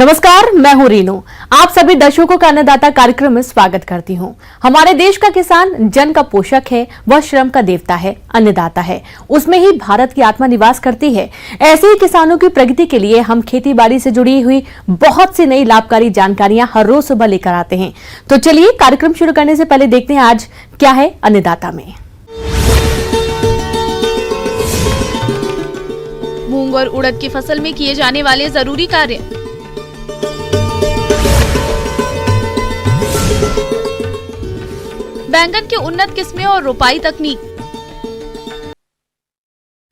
नमस्कार, मैं हूं रीनू। आप सभी दर्शकों का अन्नदाता कार्यक्रम में स्वागत करती हूं। हमारे देश का किसान जन का पोषक है, वह श्रम का देवता है, अन्नदाता है। उसमें ही भारत की आत्मा निवास करती है। ऐसे ही किसानों की प्रगति के लिए हम खेती बाड़ी से जुड़ी हुई बहुत सी नई लाभकारी जानकारियां हर रोज सुबह लेकर आते हैं। तो चलिए कार्यक्रम शुरू करने से पहले देखते हैं आज क्या है अन्नदाता में। मूंग और उड़द की फसल में किए जाने वाले जरूरी कार्य। बैंगन की उन्नत किस्में और रोपाई तकनीक।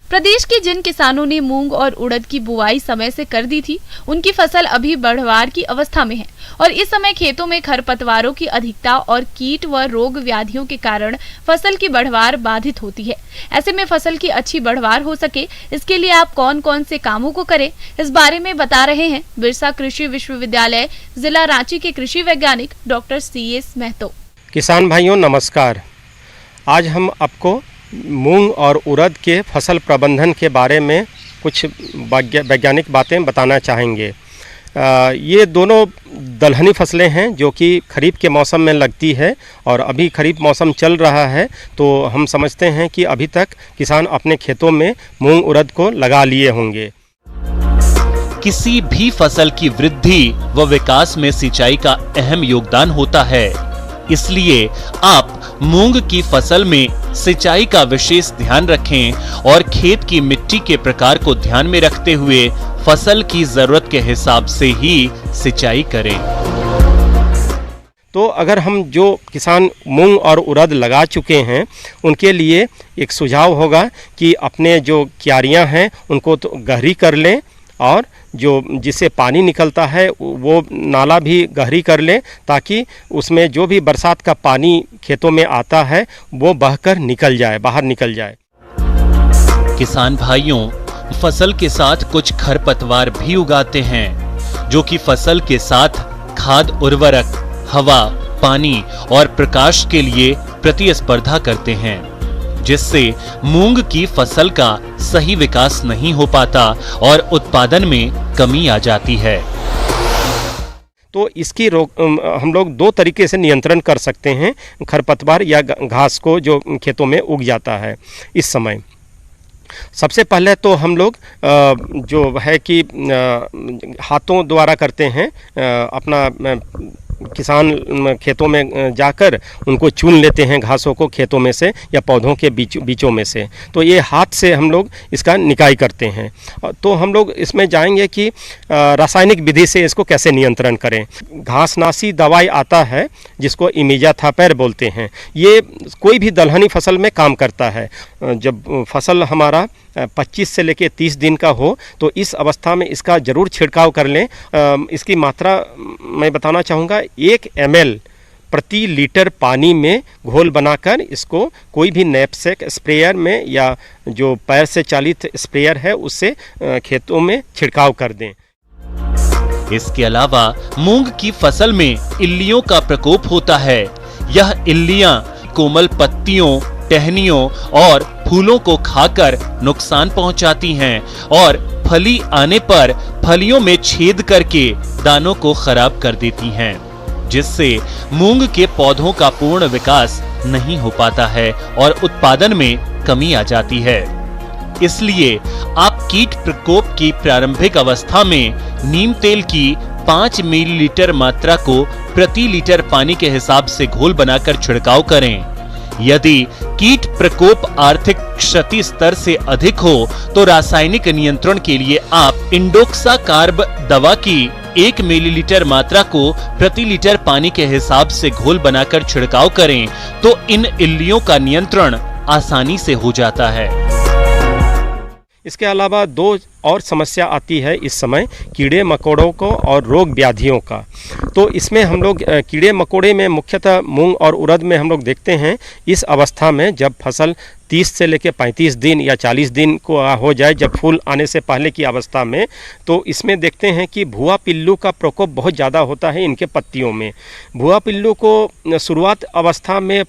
प्रदेश के जिन किसानों ने मूंग और उड़द की बुआई समय से कर दी थी, उनकी फसल अभी बढ़वार की अवस्था में है और इस समय खेतों में खरपतवारों की अधिकता और कीट व रोग व्याधियों के कारण फसल की बढ़वार बाधित होती है। ऐसे में फसल की अच्छी बढ़वार हो सके, इसके लिए आप कौन कौन से कामों को करें, इस बारे में बता रहे हैं बिरसा कृषि विश्वविद्यालय जिला रांची के कृषि वैज्ञानिक डॉक्टर CS महतो। किसान भाइयों नमस्कार। आज हम आपको मूंग और उड़द के फसल प्रबंधन के बारे में कुछ वैज्ञानिक बातें बताना चाहेंगे। ये दोनों दलहनी फसलें हैं जो कि खरीफ के मौसम में लगती है और अभी खरीफ मौसम चल रहा है, तो हम समझते हैं कि अभी तक किसान अपने खेतों में मूंग उड़द को लगा लिए होंगे। किसी भी फसल की वृद्धि व विकास में सिंचाई का अहम योगदान होता है, इसलिए आप मूंग की फसल में सिंचाई का विशेष ध्यान रखें और खेत की मिट्टी के प्रकार को ध्यान में रखते हुए फसल की जरूरत के हिसाब से ही सिंचाई करें। तो अगर हम जो किसान मूंग और उड़द लगा चुके हैं उनके लिए एक सुझाव होगा कि अपने जो क्यारियां हैं उनको तो गहरी कर लें और जो जिससे पानी निकलता है वो नाला भी गहरी कर लें, ताकि उसमें जो भी बरसात का पानी खेतों में आता है वो बहकर निकल जाए, बाहर निकल जाए। किसान भाइयों, फसल के साथ कुछ खरपतवार भी उगाते हैं जो कि फसल के साथ खाद, उर्वरक, हवा, पानी और प्रकाश के लिए प्रतिस्पर्धा करते हैं, जिससे मूंग की फसल का सही विकास नहीं हो पाता और उत्पादन में कमी आ जाती है। तो इसकी हम लोग दो तरीके से नियंत्रण कर सकते हैं खरपतवार या घास को जो खेतों में उग जाता है इस समय। सबसे पहले तो हम लोग जो है कि हाथों द्वारा करते हैं, अपना किसान खेतों में जाकर उनको चुन लेते हैं घासों को खेतों में से या पौधों के बीचों में से। तो ये हाथ से हम लोग इसका निकाई करते हैं। तो हम लोग इसमें जाएंगे कि रासायनिक विधि से इसको कैसे नियंत्रण करें। घासनाशी दवाई आता है जिसको इमिजाथापर बोलते हैं। ये कोई भी दलहनी फसल में काम करता है। जब फसल हमारा 25 से लेकर 30 दिन का हो तो इस अवस्था में इसका ज़रूर छिड़काव कर लें। इसकी मात्रा मैं बताना चाहूँगा, 1 ml प्रति लीटर पानी में घोल बनाकर इसको कोई भी नैपसेक स्प्रेयर में या जो पैर से चालित स्प्रेयर है उससे खेतों में छिड़काव कर दें। इसके अलावा मूंग की फसल में इल्लियों का प्रकोप होता है। यह इल्लियां कोमल पत्तियों, टहनियों और फूलों को खाकर नुकसान पहुंचाती हैं और फली आने पर फलियों में छेद करके दानों को खराब कर देती हैं, जिससे मूंग के पौधों का पूर्ण विकास नहीं हो पाता है और उत्पादन में कमी आ जाती है। इसलिए आप कीट प्रकोप की प्रारंभिक अवस्था में नीम तेल की 5 मिलीलीटर मात्रा को प्रति लीटर पानी के हिसाब से घोल बनाकर छिड़काव करें। यदि कीट प्रकोप आर्थिक क्षति स्तर से अधिक हो तो रासायनिक नियंत्रण के लिए आप इंडोक्साकार्ब दवा की 1 मिलीलीटर मात्रा को प्रति लीटर पानी के हिसाब से घोल बनाकर छिड़काव करें, तो इन इल्लियों का नियंत्रण आसानी से हो जाता है। इसके अलावा 2 और समस्या आती है इस समय, कीड़े मकोड़ों को और रोग व्याधियों का। तो इसमें हम लोग कीड़े मकोड़े में मुख्यतः मूंग और उड़द में हम लोग देखते हैं इस अवस्था में जब फसल 30 से लेकर 35 दिन या 40 दिन को हो जाए, जब फूल आने से पहले की अवस्था में, तो इसमें देखते हैं कि भुआ पिल्लू का प्रकोप बहुत ज़्यादा होता है इनके पत्तियों में। भुआ पिल्लू को शुरुआत अवस्था में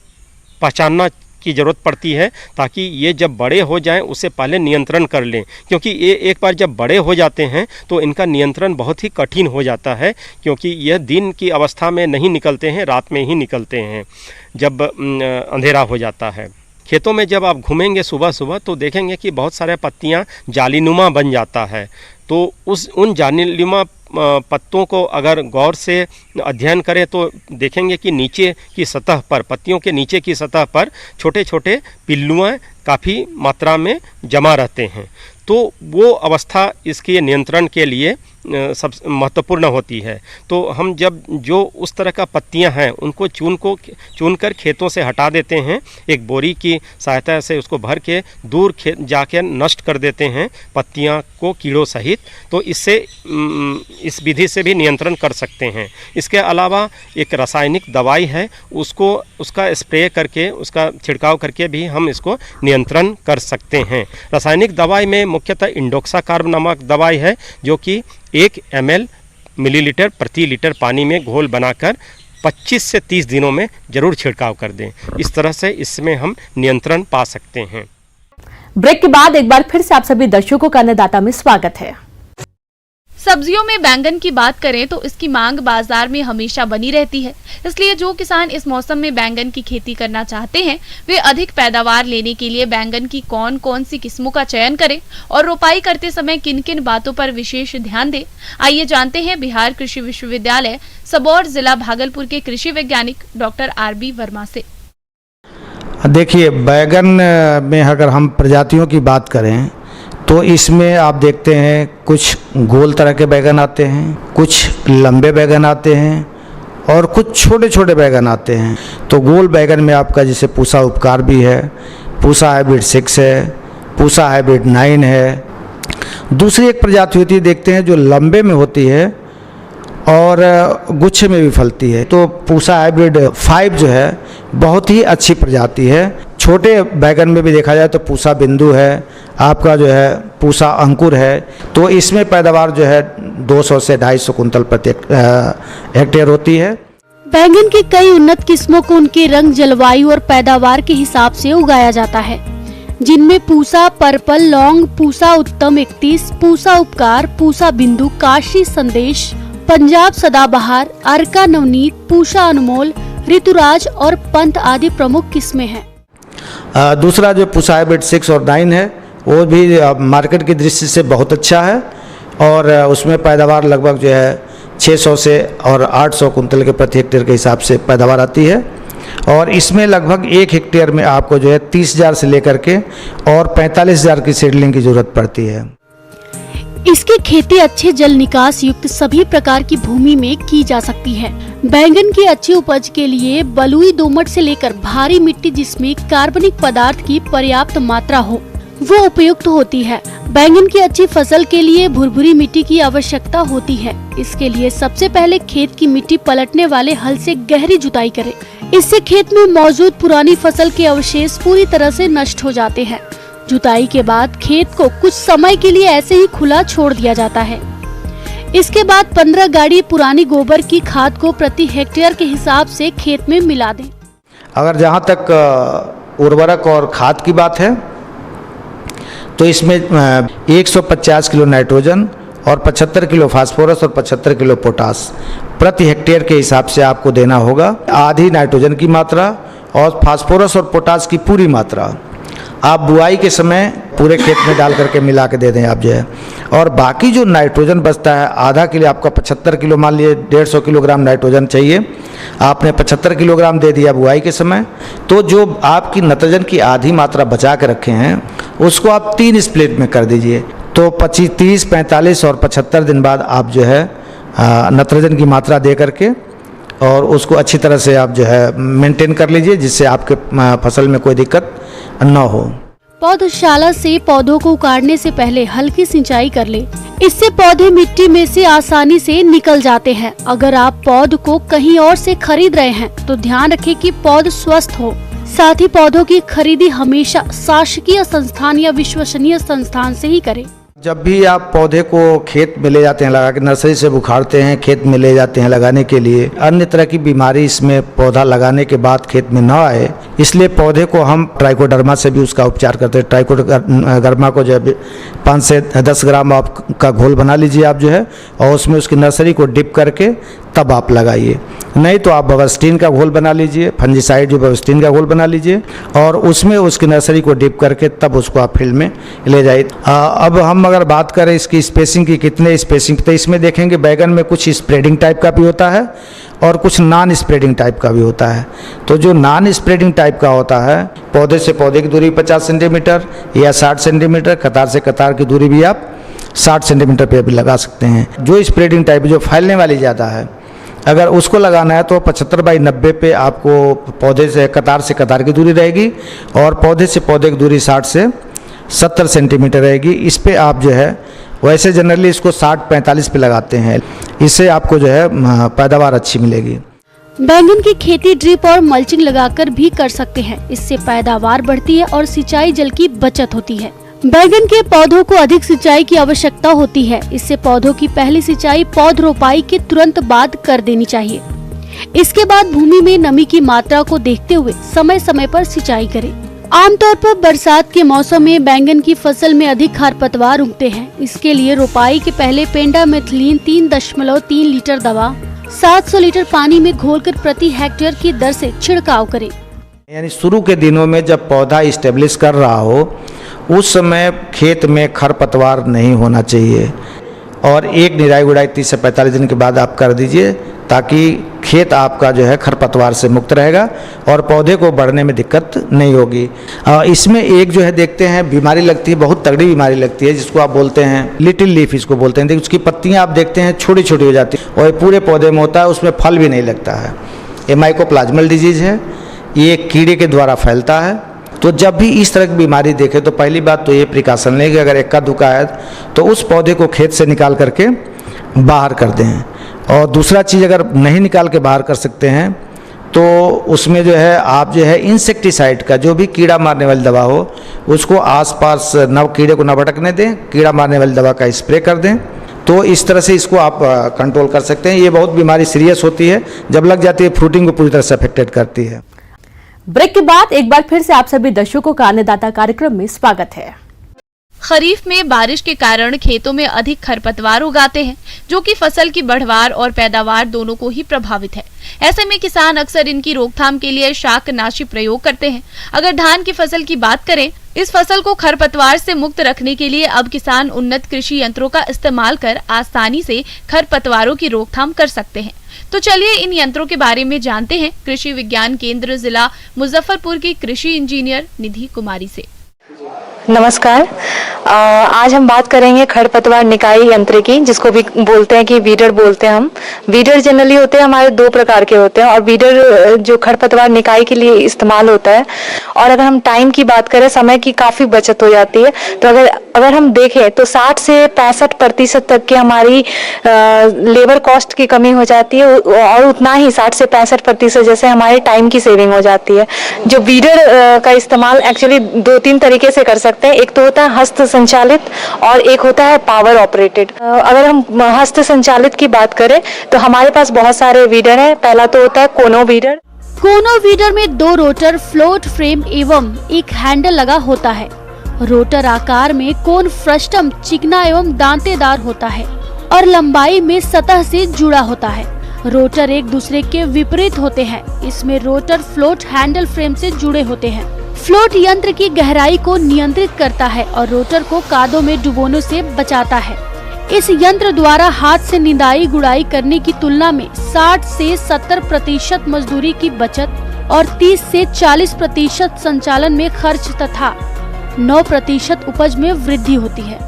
पहचानना की ज़रूरत पड़ती है, ताकि ये जब बड़े हो जाएं उससे पहले नियंत्रण कर लें, क्योंकि ये एक बार जब बड़े हो जाते हैं तो इनका नियंत्रण बहुत ही कठिन हो जाता है, क्योंकि यह दिन की अवस्था में नहीं निकलते हैं, रात में ही निकलते हैं जब अंधेरा हो जाता है। खेतों में जब आप घूमेंगे सुबह सुबह तो देखेंगे कि बहुत सारे पत्तियां जालीनुमा बन जाता है, तो उन जालीनुमा पत्तों को अगर गौर से अध्ययन करें तो देखेंगे कि नीचे की सतह पर, पत्तियों के नीचे की सतह पर छोटे छोटे पिल्लुआँ काफ़ी मात्रा में जमा रहते हैं। तो वो अवस्था इसके नियंत्रण के लिए सब महत्वपूर्ण होती है। तो हम जब जो उस तरह का पत्तियां हैं उनको चुनकर खेतों से हटा देते हैं, एक बोरी की सहायता से उसको भर के दूर जाकर नष्ट कर देते हैं पत्तियां को कीड़ों सहित, तो इससे इस विधि से भी नियंत्रण कर सकते हैं। इसके अलावा एक रासायनिक दवाई है, उसका स्प्रे करके, उसका छिड़काव करके भी हम इसको नियंत्रण कर सकते हैं। रासायनिक दवाई में मुख्यतः इंडोक्साकार्ब नामक दवाई है, जो कि 1 ml मिलीलीटर प्रति लीटर पानी में घोल बनाकर 25 से 30 दिनों में जरूर छिड़काव कर दें। इस तरह से इसमें हम नियंत्रण पा सकते हैं। ब्रेक के बाद एक बार फिर से आप सभी दर्शकों का अन्नदाता में स्वागत है। सब्जियों में बैंगन की बात करें तो इसकी मांग बाजार में हमेशा बनी रहती है, इसलिए जो किसान इस मौसम में बैंगन की खेती करना चाहते हैं वे अधिक पैदावार लेने के लिए बैंगन की कौन कौन सी किस्मों का चयन करें और रोपाई करते समय किन किन बातों पर विशेष ध्यान दें। आइए जानते हैं बिहार कृषि विश्वविद्यालय सबौर जिला भागलपुर के कृषि वैज्ञानिक डॉक्टर RB वर्मा से। देखिए, बैगन में अगर हम प्रजातियों की बात करें तो इसमें आप देखते हैं कुछ गोल तरह के बैगन आते हैं, कुछ लंबे बैगन आते हैं और कुछ छोटे छोटे बैगन आते हैं। तो गोल बैगन में आपका जैसे पूसा उपकार भी है, पूसा हाइब्रिड 6 है, पूसा हाइब्रिड 9 है। दूसरी एक प्रजाति होती है, देखते हैं जो लंबे में होती है और गुच्छे में भी फलती है, तो पूसा हाइब्रिड 5 जो है बहुत ही अच्छी प्रजाति है। छोटे बैगन में भी देखा जाए तो पूसा बिंदु है, आपका जो है पूसा अंकुर है, तो इसमें पैदावार जो है 200 से 250 कुंतल प्रति हेक्टेयर होती है। बैंगन की कई उन्नत किस्मों को उनके रंग, जलवायु और पैदावार के हिसाब से उगाया जाता है, जिनमें पूसा पर्पल लॉन्ग, पूसा उत्तम 31, पूसा उपकार, पूसा बिंदु, काशी संदेश, पंजाब सदाबहार, अर्का नवनीत, पूसा अनमोल, ऋतुराज और पंत आदि प्रमुख किस्में हैं। दूसरा जो पूसा हाइब्रिड 6 और 9 है वो भी मार्केट की दृष्टि से बहुत अच्छा है और उसमें पैदावार लगभग जो है 600 से और 800 कुंतल के प्रति हेक्टेयर के हिसाब से पैदावार आती है। और इसमें लगभग 1 हेक्टेयर में आपको जो है 30,000 से लेकर के और 45,000 की सीडलिंग की जरूरत पड़ती है। इसकी खेती अच्छे जल निकास युक्त सभी प्रकार की भूमि में की जा सकती है। बैंगन की अच्छी उपज के लिए बलुई दोमट से लेकर भारी मिट्टी जिसमें कार्बनिक पदार्थ की पर्याप्त मात्रा हो वो उपयुक्त होती है। बैंगन की अच्छी फसल के लिए भुरभुरी मिट्टी की आवश्यकता होती है। इसके लिए सबसे पहले खेत की मिट्टी पलटने वाले हल से गहरी जुताई करें। इससे खेत में मौजूद पुरानी फसल के अवशेष पूरी तरह से नष्ट हो जाते हैं। जुताई के बाद खेत को कुछ समय के लिए ऐसे ही खुला छोड़ दिया जाता है। इसके बाद 15 गाड़ी पुरानी गोबर की खाद को प्रति हेक्टेयर के हिसाब से खेत में मिला दें। अगर जहाँ तक उर्वरक और खाद की बात है तो इसमें 150 किलो नाइट्रोजन और 75 किलो फास्फोरस और 75 किलो पोटास प्रति हेक्टेयर के हिसाब से आपको देना होगा। आधी नाइट्रोजन की मात्रा और फास्फोरस और पोटास की पूरी मात्रा आप बुआई के समय पूरे खेत में डाल करके मिला के दे दें आप जो है। और बाकी जो नाइट्रोजन बचता है आधा के लिए आपका 75 किलो, मान लिए 150 किलोग्राम नाइट्रोजन चाहिए, आपने 75 किलोग्राम दे दिया बुआई के समय, तो जो आपकी नाइट्रोजन की आधी मात्रा बचा के रखे हैं उसको आप 3 स्प्लिट में कर दीजिए। तो 25, 30, 45 और 75 दिन बाद आप जो है नाइट्रोजन की मात्रा दे करके और उसको अच्छी तरह से आप जो है मेंटेन कर लीजिए, जिससे आपके फसल में कोई दिक्कत न हो। पौधशाला से पौधों को उखाड़ने से पहले हल्की सिंचाई कर ले, इससे पौधे मिट्टी में से आसानी से निकल जाते हैं। अगर आप पौध को कहीं और से खरीद रहे हैं तो ध्यान रखें कि पौध स्वस्थ हो। साथ ही पौधों की खरीदी हमेशा शासकीय संस्थान या विश्वसनीय संस्थान से ही करें। जब भी आप पौधे को खेत में ले जाते हैं लगा के, नर्सरी से उखाड़ते हैं खेत में ले जाते हैं लगाने के लिए, अन्य तरह की बीमारी इसमें पौधा लगाने के बाद खेत में न आए, इसलिए पौधे को हम ट्राइकोडर्मा से भी उसका उपचार करते हैं। ट्राइकोडर्मा को जब 5 से 10 ग्राम का घोल बना लीजिए आप जो है, और उसमें उसकी नर्सरी को डिप करके तब आप लगाइए। नहीं तो आप बवस्टीन का घोल बना लीजिए, फंजीसाइड जो बवस्टीन का घोल बना लीजिए, और उसमें उसकी नर्सरी को डिप करके तब उसको आप फील्ड में ले जाइए। अब हम अगर बात करें इसकी स्पेसिंग की, कितने स्पेसिंग, तो इसमें देखेंगे बैगन में कुछ स्प्रेडिंग टाइप का भी होता है और कुछ नॉन स्प्रेडिंग टाइप का भी होता है। तो जो नॉन स्प्रेडिंग टाइप का होता है, पौधे से पौधे की दूरी 50 सेंटीमीटर या 60 सेंटीमीटर, कतार से कतार की दूरी भी आप 60 सेंटीमीटर पे भी लगा सकते हैं। जो स्प्रेडिंग टाइप जो फैलने वाली ज़्यादा है, अगर उसको लगाना है तो 75 बाई 90 पे आपको पौधे से कतार की दूरी रहेगी, और पौधे से पौधे की दूरी 60 से 70 सेंटीमीटर रहेगी। इस पे आप जो है, वैसे जनरली इसको 60-45 पे लगाते हैं, इससे आपको जो है पैदावार अच्छी मिलेगी। बैंगन की खेती ड्रिप और मल्चिंग लगाकर भी कर सकते हैं। इससे पैदावार बढ़ती है और सिंचाई जल की बचत होती है। बैंगन के पौधों को अधिक सिंचाई की आवश्यकता होती है। इससे पौधों की पहली सिंचाई पौध रोपाई के तुरंत बाद कर देनी चाहिए। इसके बाद भूमि में नमी की मात्रा को देखते हुए समय समय पर सिंचाई करें। आमतौर पर बरसात के मौसम में बैंगन की फसल में अधिक खरपतवार उगते हैं। इसके लिए रोपाई के पहले पेंडामेथिलीन 3.3 लीटर दवा 700 लीटर पानी में घोलकर प्रति हेक्टेयर की दर से छिड़काव करें। यानी शुरू के दिनों में जब पौधा इस्टेब्लिश कर रहा हो, उस समय खेत में खरपतवार नहीं होना चाहिए, और एक निराई गुड़ाई 30 से 45 दिन के बाद आप कर दीजिए, ताकि खेत आपका जो है खरपतवार से मुक्त रहेगा और पौधे को बढ़ने में दिक्कत नहीं होगी। इसमें एक जो है देखते हैं बीमारी लगती है, बहुत तगड़ी बीमारी लगती है, जिसको आप बोलते हैं लिटिल लीफ, इसको बोलते हैं। देखिए उसकी पत्तियां आप देखते हैं छोटी छोटी हो जाती है, और पूरे पौधे में होता है, उसमें फल भी नहीं लगता है। ये माइकोप्लाज्मल डिजीज़ है, ये कीड़े के द्वारा फैलता है। तो जब भी इस तरह की बीमारी देखे तो पहली बात तो ये प्रिकॉशन लें कि अगर इक्का दुक्का है तो उस पौधे को खेत से निकाल करके बाहर कर दें। और दूसरा चीज़, अगर नहीं निकाल के बाहर कर सकते हैं तो उसमें जो है आप जो है इंसेक्टिसाइड का, जो भी कीड़ा मारने वाली दवा हो, उसको आसपास कीड़े को न भटकने दें, कीड़ा मारने वाली दवा का स्प्रे कर दें। तो इस तरह से इसको आप कंट्रोल कर सकते हैं। ये बहुत बीमारी सीरियस होती है, जब लग जाती है फ्रूटिंग को पूरी तरह से अफेक्टेड करती है। ब्रेक के बाद एक बार फिर से आप सभी दर्शकों का अन्नदाता कार्यक्रम में स्वागत है। खरीफ में बारिश के कारण खेतों में अधिक खरपतवार उगाते हैं, जो कि फसल की बढ़वार और पैदावार दोनों को ही प्रभावित है। ऐसे में किसान अक्सर इनकी रोकथाम के लिए शाकनाशी प्रयोग करते हैं। अगर धान की फसल की बात करें, इस फसल को खरपतवार से मुक्त रखने के लिए अब किसान उन्नत कृषि यंत्रों का इस्तेमाल कर आसानी से खरपतवारों की रोकथाम कर सकते हैं। तो चलिए इन यंत्रों के बारे में जानते हैं कृषि विज्ञान केंद्र जिला मुजफ्फरपुर की कृषि इंजीनियर निधि कुमारी से। नमस्कार। आज हम बात करेंगे खरपतवार निकाई यंत्र की, जिसको भी बोलते हैं कि वीडर बोलते हैं हम। वीडर जनरली होते हैं हमारे 2 प्रकार के होते हैं, और वीडर जो खरपतवार निकाई के लिए इस्तेमाल होता है। और अगर हम टाइम की बात करें, समय की काफ़ी बचत हो जाती है। तो अगर हम देखें तो 60 से 65% तक की हमारी लेबर कॉस्ट की कमी हो जाती है, और उतना ही 60 से 65% जैसे हमारे टाइम की सेविंग हो जाती है। जो वीडर का इस्तेमाल एक्चुअली 2-3 तरीके से कर सकते हैं। एक तो होता है हस्त संचालित और एक होता है पावर ऑपरेटेड। अगर हम हस्त संचालित की बात करें तो हमारे पास बहुत सारे वीडर हैं। पहला तो होता है कोनो वीडर। कोनो वीडर में 2 रोटर, फ्लोट फ्रेम एवं एक हैंडल लगा होता है। रोटर आकार में कोन फ्रस्टम चिकना एवं दांतेदार होता है और लंबाई में सतह से जुड़ा होता है। रोटर एक दूसरे के विपरीत होते हैं। इसमें रोटर फ्लोट हैंडल फ्रेम से जुड़े होते हैं। फ्लोट यंत्र की गहराई को नियंत्रित करता है और रोटर को कादों में डुबोने से बचाता है। इस यंत्र द्वारा हाथ से निदाई गुड़ाई करने की तुलना में 60 से 70% मजदूरी की बचत और 30 से 40% संचालन में खर्च तथा 9% उपज में वृद्धि होती है।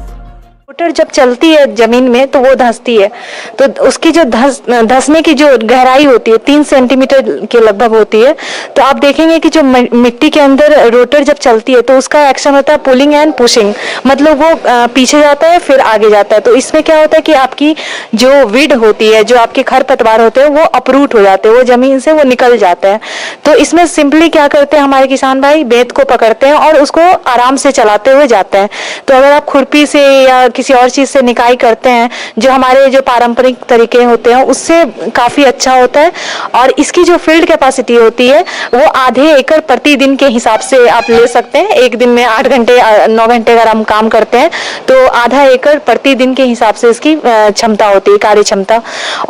रोटर जब चलती है जमीन में तो वो धंसती है, तो उसकी जो धंसने की जो गहराई होती है 3 सेंटीमीटर के लगभग होती है। तो आप देखेंगे कि जो मिट्टी के अंदर रोटर जब चलती है तो उसका एक्शन होता है पुलिंग एंड पुशिंग, मतलब वो पीछे जाता है फिर आगे जाता है। तो इसमें क्या होता है कि आपकी जो विड होती है, जो आपके खरपतवार होते हैं, वो अपरूट हो जाते हैं, वो जमीन से वो निकल जाते हैं। तो इसमें सिंपली क्या करते हैं हमारे किसान भाई, बेत को पकड़ते हैं और उसको आराम से चलाते हुए जाते हैं। तो अगर आप खुरपी से या किसी किसी और चीज से निकाई करते हैं जो हमारे जो पारंपरिक तरीके होते हैं उससे काफी अच्छा होता है। और इसकी जो फील्ड कैपेसिटी होती है वो आधे एकड़ प्रतिदिन के हिसाब से आप ले सकते हैं। एक दिन में 8 घंटे 9 घंटे अगर हम काम करते हैं तो आधा एकड़ प्रतिदिन के हिसाब से इसकी क्षमता होती है, कार्य क्षमता।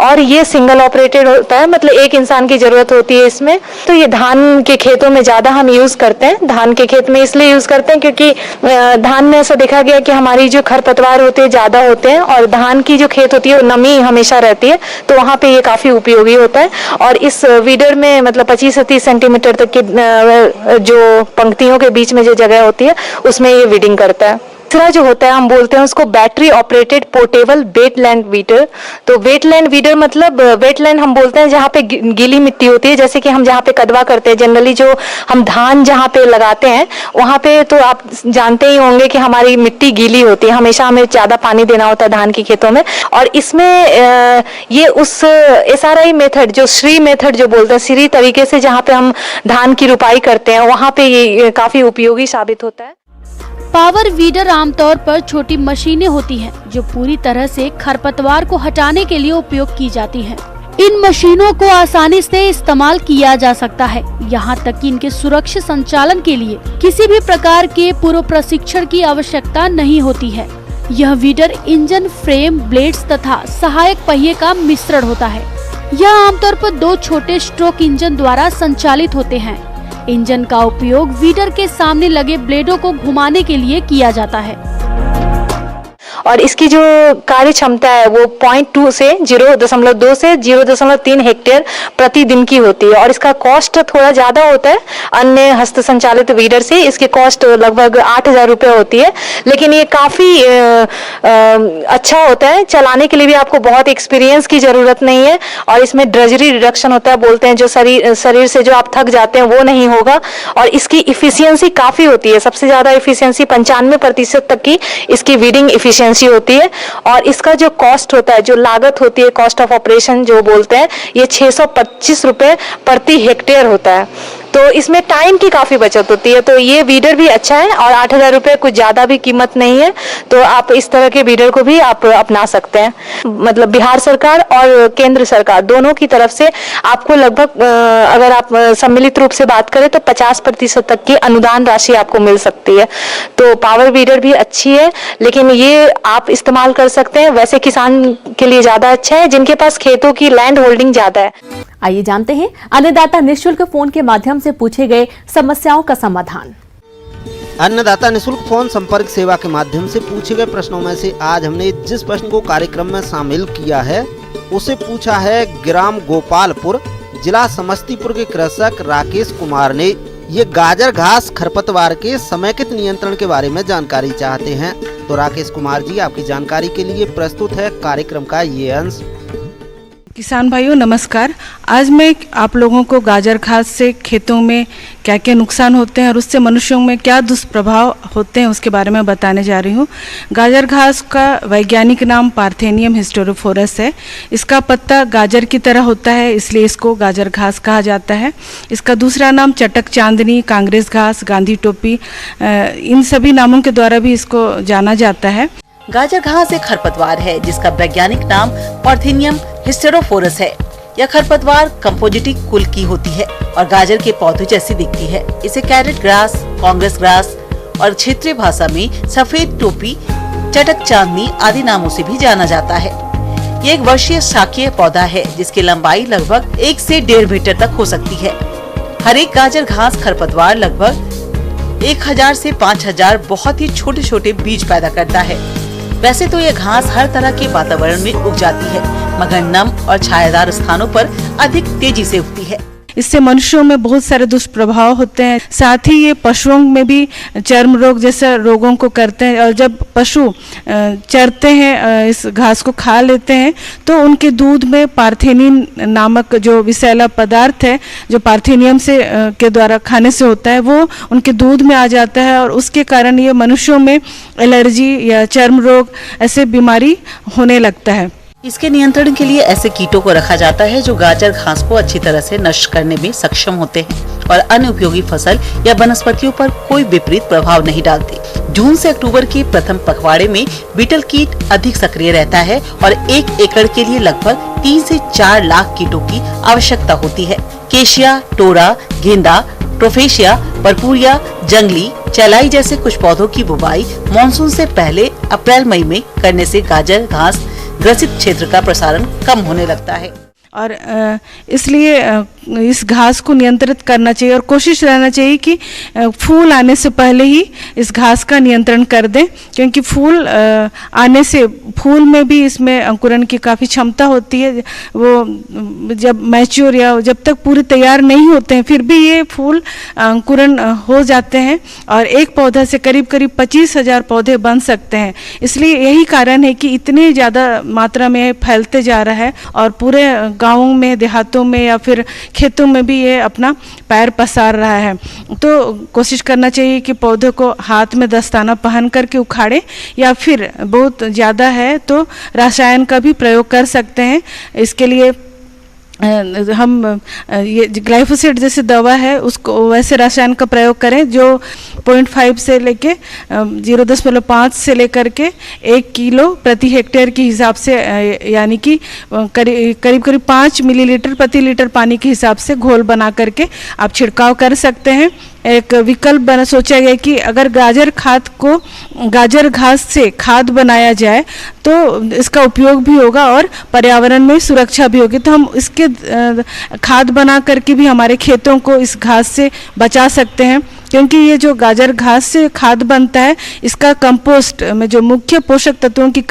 और ये सिंगल ऑपरेटेड होता है, मतलब एक इंसान की जरूरत होती है इसमें। तो ये धान के खेतों में ज्यादा हम यूज करते हैं। धान के खेत में इसलिए यूज करते हैं क्योंकि धान में ऐसा देखा गया कि हमारी जो खरपतवार होते हैं ज्यादा होते हैं और धान की जो खेत होती है वो नमी हमेशा रहती है, तो वहाँ पे ये काफी उपयोगी होता है। और इस वीडर में मतलब 25 से 30 सेंटीमीटर तक की जो पंक्तियों के बीच में जो जगह होती है उसमें ये वीडिंग करता है। तीसरा जो होता है हम बोलते हैं उसको battery operated portable wetland weeder. तो वेटलैंड वीडर मतलब वेटलैंड हम बोलते हैं जहाँ पे गीली मिट्टी होती है, जैसे कि हम जहाँ पे कदवा करते हैं जनरली, जो हम धान जहाँ पे लगाते हैं वहाँ पे तो आप जानते ही होंगे कि हमारी मिट्टी गीली होती है, हमेशा हमें ज्यादा पानी देना होता है धान की खेतों में। और इसमें ये उस SRI मेथड, जो श्री मेथड जो बोलते हैं, श्री तरीके से जहाँ पे हम धान की रुपाई करते हैं वहाँ पे ये काफी उपयोगी साबित होता है। पावर वीडर आमतौर पर छोटी मशीनें होती हैं जो पूरी तरह से खरपतवार को हटाने के लिए उपयोग की जाती हैं। इन मशीनों को आसानी से इस्तेमाल किया जा सकता है, यहाँ तक कि इनके सुरक्षित संचालन के लिए किसी भी प्रकार के पूर्व प्रशिक्षण की आवश्यकता नहीं होती है। यह वीडर इंजन, फ्रेम, ब्लेड्स तथा सहायक पहिए का मिश्रण होता है। यह आमतौर पर 2 छोटे स्ट्रोक इंजन द्वारा संचालित होते हैं। इंजन का उपयोग वीडर के सामने लगे ब्लेडों को घुमाने के लिए किया जाता है। और इसकी जो कार्य क्षमता है वो 0.2 से 0.2 से 0.3 हेक्टेयर प्रतिदिन की होती है। और इसका कॉस्ट थोड़ा ज्यादा होता है अन्य हस्त संचालित वीडर से। इसकी कॉस्ट लगभग 8,000 रुपये होती है, लेकिन ये काफी अच्छा होता है। चलाने के लिए भी आपको बहुत एक्सपीरियंस की जरूरत नहीं है। और इसमें ड्रजरी रिडक्शन होता है, बोलते हैं जो शरीर से जो आप थक जाते हैं वो नहीं होगा। और इसकी इफिशियंसी काफी होती है, सबसे ज्यादा इफिशियंसी 95% तक की इसकी वीडिंग इफिशियंसी होती है। और इसका जो कॉस्ट होता है, जो लागत होती है, कॉस्ट ऑफ ऑपरेशन जो बोलते हैं, ये 625 रुपये प्रति हेक्टेयर होता है। तो इसमें टाइम की काफी बचत होती है। तो ये वीडर भी अच्छा है और 8,000 रुपये कुछ ज्यादा भी कीमत नहीं है। तो आप इस तरह के वीडर को भी आप अपना सकते हैं। मतलब बिहार सरकार और केंद्र सरकार दोनों की तरफ से आपको लगभग अगर आप सम्मिलित रूप से बात करें तो 50% तक की अनुदान राशि आपको मिल सकती है। तो पावर वीडर भी अच्छी है, लेकिन ये आप इस्तेमाल कर सकते हैं वैसे किसान के लिए ज्यादा अच्छा है जिनके पास खेतों की लैंड होल्डिंग ज्यादा है। आइए जानते हैं अन्नदाता निःशुल्क फोन के माध्यम से पूछे गए समस्याओं का समाधान। अन्नदाता निःशुल्क फोन संपर्क सेवा के माध्यम से पूछे गए प्रश्नों में से आज हमने जिस प्रश्न को कार्यक्रम में शामिल किया है उसे पूछा है ग्राम गोपालपुर, जिला समस्तीपुर के कृषक राकेश कुमार ने। ये गाजर घास खरपतवार के समेकित नियंत्रण के बारे में जानकारी चाहते हैं। तो राकेश कुमार जी, आपकी जानकारी के लिए प्रस्तुत है कार्यक्रम का ये अंश। किसान भाइयों नमस्कार। आज मैं आप लोगों को गाजर घास से खेतों में क्या क्या नुकसान होते हैं और उससे मनुष्यों में क्या दुष्प्रभाव होते हैं उसके बारे में बताने जा रही हूँ। गाजर घास का वैज्ञानिक नाम पार्थेनियम हिस्टेरोफोरस है। इसका पत्ता गाजर की तरह होता है, इसलिए इसको गाजर घास कहा जाता है। इसका दूसरा नाम चटक चांदनी, कांग्रेस घास, गांधी टोपी, इन सभी नामों के द्वारा भी इसको जाना जाता है। गाजर घास एक खरपतवार है जिसका वैज्ञानिक नाम पार्थेनियम हिस्टेरोफोरस है। यह खरपतवार कंपोजिटिक कुल की होती है और गाजर के पौधे जैसी दिखती है। इसे कैरेट ग्रास, कांग्रेस ग्रास और क्षेत्रीय भाषा में सफेद टोपी, चटक चांदनी आदि नामों से भी जाना जाता है। ये एक वर्षीय शाकीय पौधा है जिसकी लंबाई लगभग 1 से 1.5 मीटर तक हो सकती है। हर एक गाजर घास खरपतवार लगभग 1000 से 5000 बहुत ही छोटे छोटे बीज पैदा करता है। वैसे तो यह घास हर तरह के वातावरण में उग जाती है, मगर नम और छायादार स्थानों पर अधिक तेजी से उगती है। इससे मनुष्यों में बहुत सारे दुष्प्रभाव होते हैं। साथ ही ये पशुओं में भी चर्म रोग जैसे रोगों को करते हैं। और जब पशु चरते हैं, इस घास को खा लेते हैं, तो उनके दूध में पार्थेनिन नामक जो विषैला पदार्थ है, जो पार्थेनियम से के द्वारा खाने से होता है, वो उनके दूध में आ जाता है और उसके कारण ये मनुष्यों में एलर्जी या चर्म रोग ऐसे बीमारी होने लगता है। इसके नियंत्रण के लिए ऐसे कीटों को रखा जाता है जो गाजर घास को अच्छी तरह से नष्ट करने में सक्षम होते हैं और अन्य उपयोगी फसल या वनस्पतियों पर कोई विपरीत प्रभाव नहीं डालते। जून से अक्टूबर के प्रथम पखवाड़े में बीटल कीट अधिक सक्रिय रहता है और 1 एकड़ के लिए लगभग 3 से 4 लाख कीटों की आवश्यकता होती है। केशिया, टोरा, गेंदा, ट्रोफेशिया, परपुरिया, जंगली, चलाई जैसे कुछ पौधों की बुवाई मानसून से पहले अप्रैल मई में करने से गाजर घास ग्रसित क्षेत्र का प्रसारण कम होने लगता है और इसलिए इस घास को नियंत्रित करना चाहिए और कोशिश रहना चाहिए कि फूल आने से पहले ही इस घास का नियंत्रण कर दें, क्योंकि फूल आने से फूल में भी इसमें अंकुरण की काफ़ी क्षमता होती है। वो जब मैच्योर या जब तक पूरे तैयार नहीं होते हैं फिर भी ये फूल अंकुरण हो जाते हैं और एक पौधा से करीब करीब 25,000 पौधे बन सकते हैं। इसलिए यही कारण है कि इतनी ज़्यादा मात्रा में फैलते जा रहा है और पूरे गाँवों में, देहातों में या फिर खेतों में भी ये अपना पैर पसार रहा है। तो कोशिश करना चाहिए कि पौधे को हाथ में दस्ताना पहन करके उखाड़े या फिर बहुत ज़्यादा है तो रसायन का भी प्रयोग कर सकते हैं। इसके लिए हम ये ग्लाइफोसेट जैसे दवा है उसको वैसे रसायन का प्रयोग करें जो 0.5 से लेके 0.5 से लेकर के 1 किलो प्रति हेक्टेयर के हिसाब से, यानी कि करीब करीब 5 मिलीलीटर प्रति लीटर पानी के हिसाब से घोल बना करके आप छिड़काव कर सकते हैं। एक विकल्प सोचा गया कि अगर गाजर घास से खाद बनाया जाए तो इसका उपयोग भी होगा और पर्यावरण में सुरक्षा भी होगी। तो हम इसके खाद बना करके भी हमारे खेतों को इस घास से बचा सकते हैं, क्योंकि ये जो गाजर घास से खाद बनता है इसका कंपोस्ट में जो मुख्य पोषक तत्वों की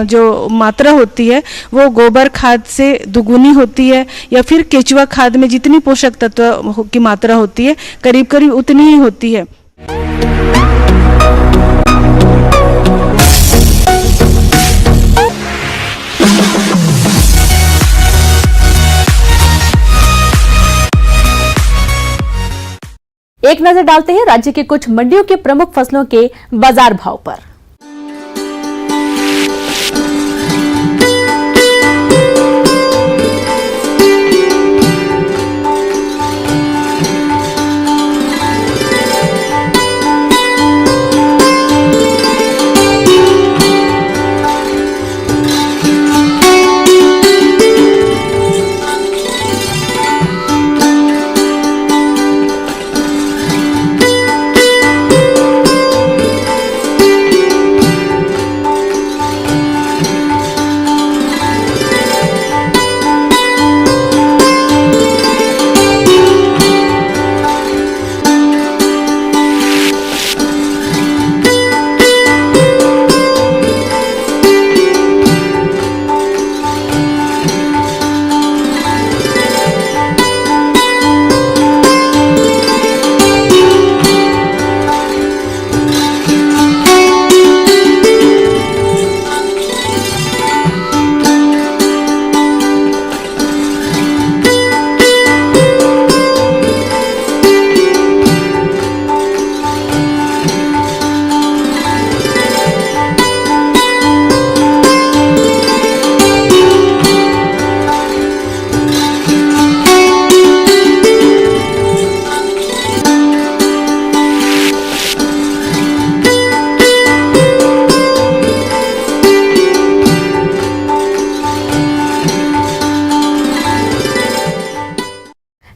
जो मात्रा होती है वो गोबर खाद से दुगुनी होती है या फिर केचुआ खाद में जितनी पोषक तत्व की मात्रा होती है करीब करीब उतनी ही होती है। एक नजर डालते हैं राज्य के कुछ मंडियों के प्रमुख फसलों के बाजार भाव पर।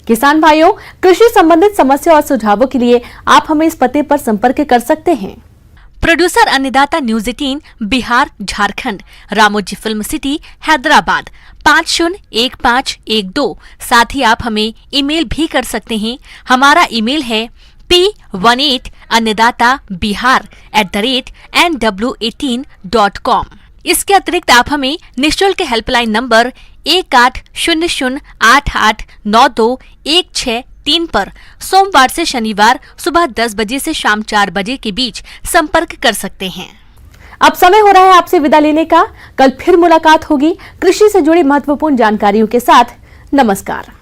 किसान भाइयों, कृषि संबंधित समस्या और सुझावों के लिए आप हमें इस पते पर संपर्क कर सकते हैं। प्रोड्यूसर अन्नदाता news 18 Bihar Jharkhand, Ramoji film city Hyderabad 501512। साथ ही आप हमें ईमेल भी कर सकते हैं। हमारा ईमेल है p18annadatabihar@nw18.com। इसके अतिरिक्त आप हमें निःशुल्क हेल्पलाइन नंबर 1800889216 पर सोमवार से शनिवार सुबह 10 बजे से शाम 4 बजे के बीच संपर्क कर सकते हैं। अब समय हो रहा है आपसे विदा लेने का। कल फिर मुलाकात होगी कृषि से जुड़ी महत्वपूर्ण जानकारियों के साथ। नमस्कार।